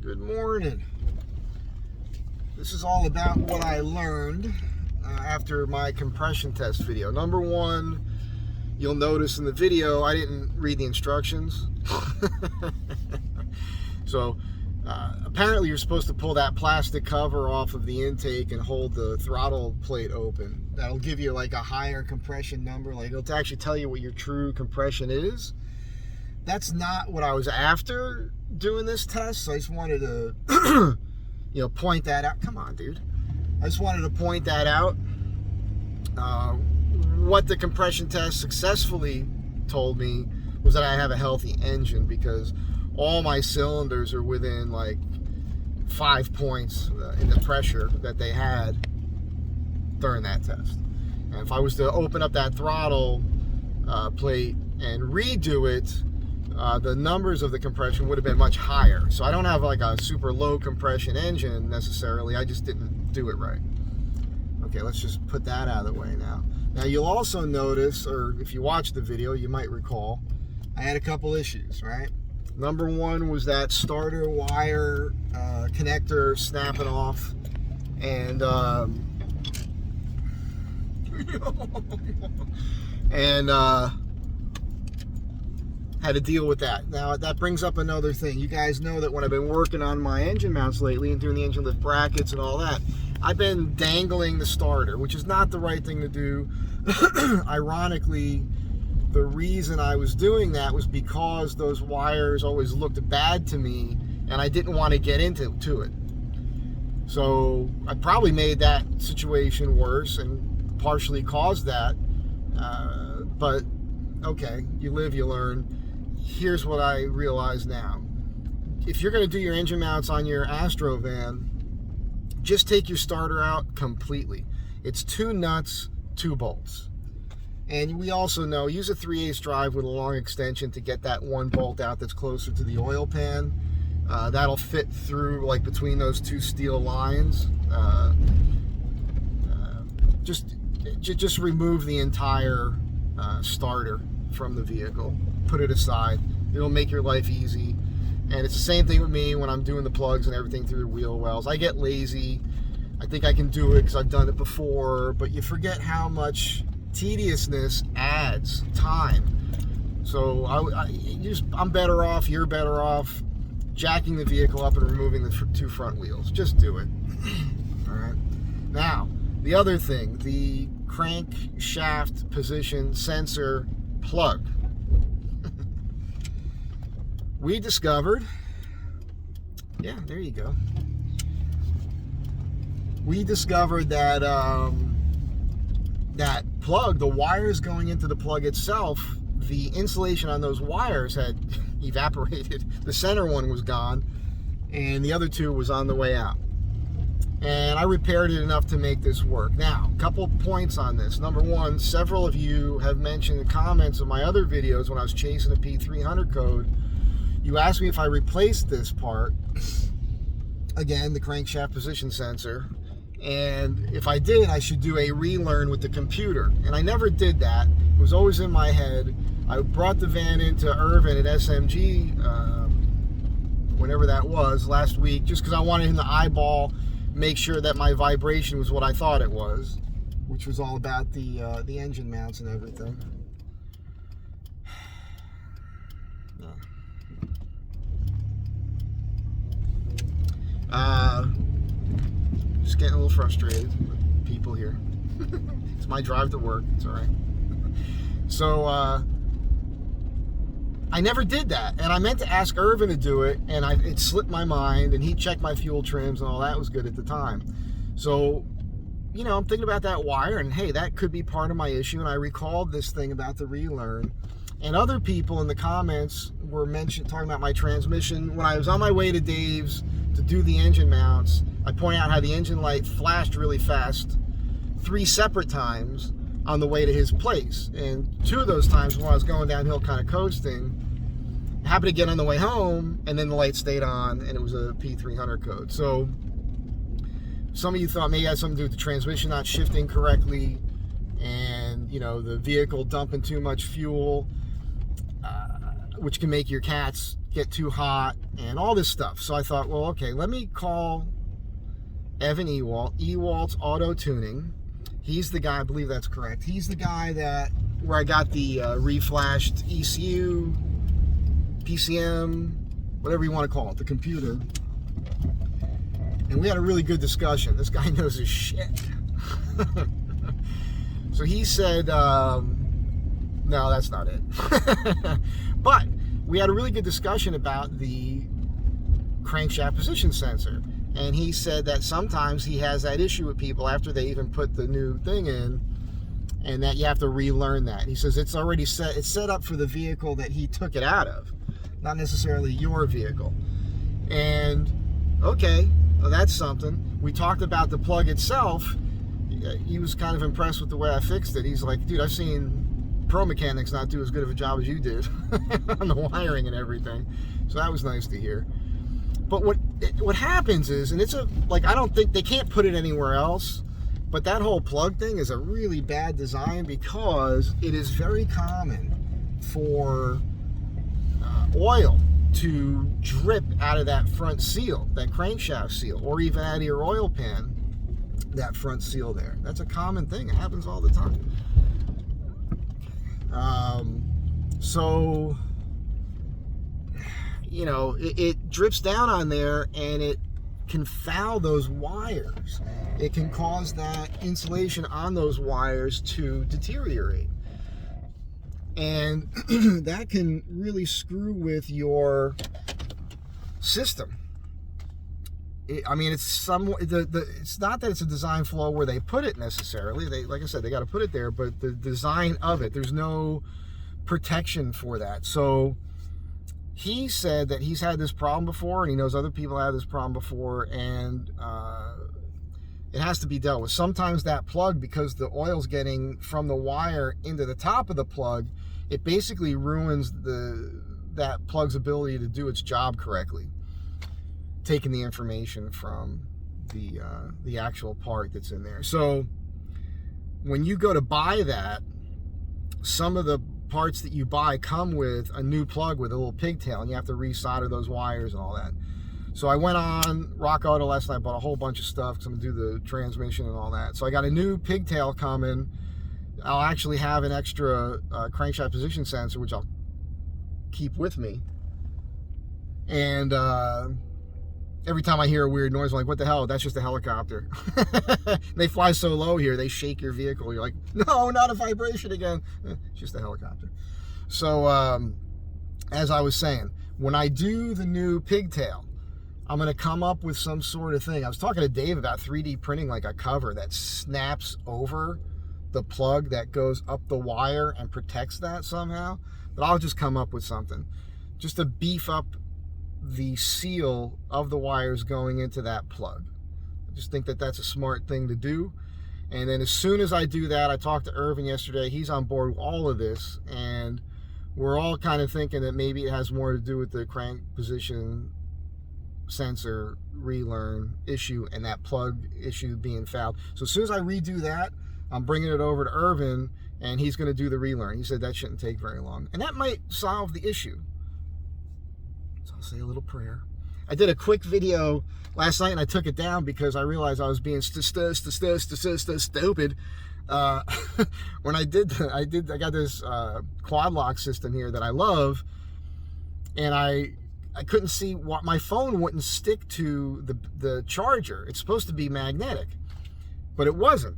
Good morning. This is all about what I learned after my compression test video. Number one, you'll notice in the video I didn't read the instructions. So apparently you're supposed to pull that plastic cover off of the intake and hold the throttle plate open. That'll give you like a higher compression number. Like it'll actually tell you what your true compression is. That's not what I was after doing this test, so I just wanted to point that out. Come on, dude. I just wanted to point that out. What the compression test successfully told me was that I have a healthy engine because all my cylinders are within like 5 points in the pressure that they had during that test. And if I was to open up that throttle plate and redo it, the numbers of the compression would have been much higher. So I don't have like a super low compression engine necessarily. I just didn't do it right. Okay, let's just put that out of the way now. Now you'll also notice, or if you watch the video, you might recall, I had a couple issues, right? Number one was that starter wire connector snapping off, and had to deal with that. Now that brings up another thing. You guys know that when I've been working on my engine mounts lately and doing the engine lift brackets and all that, I've been dangling the starter, which is not the right thing to do. Ironically, the reason I was doing that was because those wires always looked bad to me and I didn't want to get into it. So I probably made that situation worse and partially caused that. But okay, you live, you learn. Here's what I realize now. If you're going to do your engine mounts on your Astro van, just take your starter out completely. It's 2 nuts, 2 bolts. And we also know, use a 3/8 drive with a long extension to get that 1 bolt out that's closer to the oil pan. That'll fit through like between those 2 steel lines. Just remove the entire starter from the vehicle. Put it aside. It'll make your life easy. And it's the same thing with me when I'm doing the plugs and everything through the wheel wells. I get lazy. I think I can do it because I've done it before, but you forget how much tediousness adds time. So I'm better off, you're better off jacking the vehicle up and removing the 2 front wheels. Just do it. All right. Now, the other thing, the crankshaft position sensor plug. We discovered, yeah, there you go. We discovered that that plug, the wires going into the plug itself, the insulation on those wires had evaporated. The center one was gone, and the other 2 was on the way out. And I repaired it enough to make this work. Now, a couple points on this. Number one, several of you have mentioned in the comments of my other videos when I was chasing a P300 code, you asked me if I replaced this part, again, the crankshaft position sensor, and if I did, I should do a relearn with the computer. And I never did that. It was always in my head. I brought the van into Irvin at SMG, whenever that was, last week, just because I wanted him to eyeball, make sure that my vibration was what I thought it was, which was all about the engine mounts and everything. Just getting a little frustrated with people here. It's my drive to work. It's all right. So I never did that, and I meant to ask Irvin to do it, and it slipped my mind, and he checked my fuel trims and all that was good at the time. So, I'm thinking about that wire, and hey, that could be part of my issue, and I recalled this thing about the relearn. And other people in the comments were talking about my transmission. When I was on my way to Dave's to do the engine mounts, I pointed out how the engine light flashed really fast 3 separate times on the way to his place. And 2 of those times when I was going downhill kind of coasting, I happened to get on the way home, and then the light stayed on, and it was a P300 code. So some of you thought maybe it had something to do with the transmission not shifting correctly, and the vehicle dumping too much fuel. which can make your cats get too hot and all this stuff. So I thought, well, okay, let me call Evan Ewalt, Ewalt's Auto Tuning. He's the guy, I believe that's correct. He's the guy where I got the reflashed ECU, PCM, whatever you want to call it, the computer. And we had a really good discussion. This guy knows his shit. So he said, no, that's not it. But we had a really good discussion about the crankshaft position sensor. And he said that sometimes he has that issue with people after they even put the new thing in, and that you have to relearn that. He says it's already set, it's set up for the vehicle that he took it out of, not necessarily your vehicle. And okay, well, that's something. We talked about the plug itself. He was kind of impressed with the way I fixed it. He's like, dude, I've seen pro mechanics not do as good of a job as you did on the wiring and everything. So that was nice to hear. But what happens is, and it's I don't think they can't put it anywhere else, but that whole plug thing is a really bad design because it is very common for oil to drip out of that front seal, that crankshaft seal, or even out of your oil pan, that front seal there. That's a common thing. It happens all the time. So, you know, it drips down on there and it can foul those wires. It can cause that insulation on those wires to deteriorate. And that can really screw with your system. I mean, it's it's not that it's a design flaw where they put it necessarily. They, like I said, they got to put it there, but the design of it, there's no protection for that. So he said that he's had this problem before, and he knows other people have this problem before, and it has to be dealt with. Sometimes that plug, because the oil's getting from the wire into the top of the plug, it basically ruins that plug's ability to do its job correctly, taking the information from the actual part that's in there. So when you go to buy that, some of the parts that you buy come with a new plug with a little pigtail, and you have to resolder those wires and all that. So I went on Rock Auto last night, bought a whole bunch of stuff because I'm gonna do the transmission and all that. So I got a new pigtail coming. I'll actually have an extra crankshaft position sensor, which I'll keep with me. And every time I hear a weird noise, I'm like, what the hell? That's just a helicopter. They fly so low here, they shake your vehicle. You're like, no, not a vibration again. It's just a helicopter. So, as I was saying, when I do the new pigtail, I'm going to come up with some sort of thing. I was talking to Dave about 3D printing like a cover that snaps over the plug that goes up the wire and protects that somehow. But I'll just come up with something just to beef up the seal of the wires going into that plug. I just think that that's a smart thing to do. And then as soon as I do that, I talked to Irvin yesterday. He's on board with all of this, and we're all kind of thinking that maybe it has more to do with the crank position sensor relearn issue and that plug issue being fouled. So as soon as I redo that, I'm bringing it over to Irvin, and he's going to do the relearn. He said that shouldn't take very long, and that might solve the issue. So I'll say a little prayer. I did a quick video last night, and I took it down because I realized I was being stupid. When I got this quad lock system here that I love, and I couldn't see what my phone wouldn't stick to the charger. It's supposed to be magnetic, but it wasn't.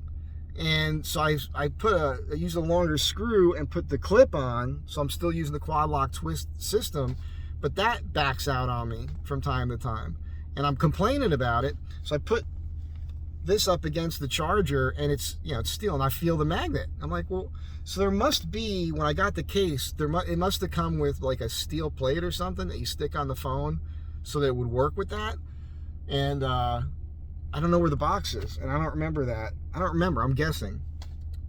And so I used a longer screw and put the clip on, so I'm still using the quad lock twist system, but that backs out on me from time to time, and I'm complaining about it. So I put this up against the charger, and it's steel, and I feel the magnet. I'm like, well, so there must be, when I got the case, it must have come with like a steel plate or something that you stick on the phone so that it would work with that. And I don't know where the box is, and I don't remember that. I don't remember, I'm guessing.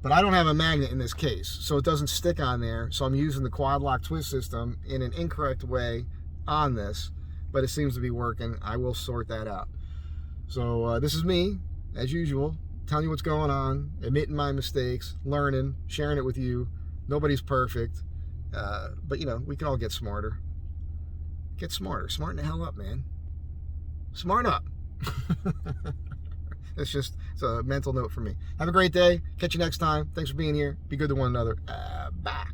But I don't have a magnet in this case, so it doesn't stick on there. So I'm using the quad lock twist system in an incorrect way on this, but it seems to be working. I will sort that out. So this is me, as usual, telling you what's going on, admitting my mistakes, learning, sharing it with you. Nobody's perfect, but we can all get smarter. Get smarter. Smarten the hell up, man. Smart up. It's a mental note for me. Have a great day. Catch you next time. Thanks for being here. Be good to one another. Bye.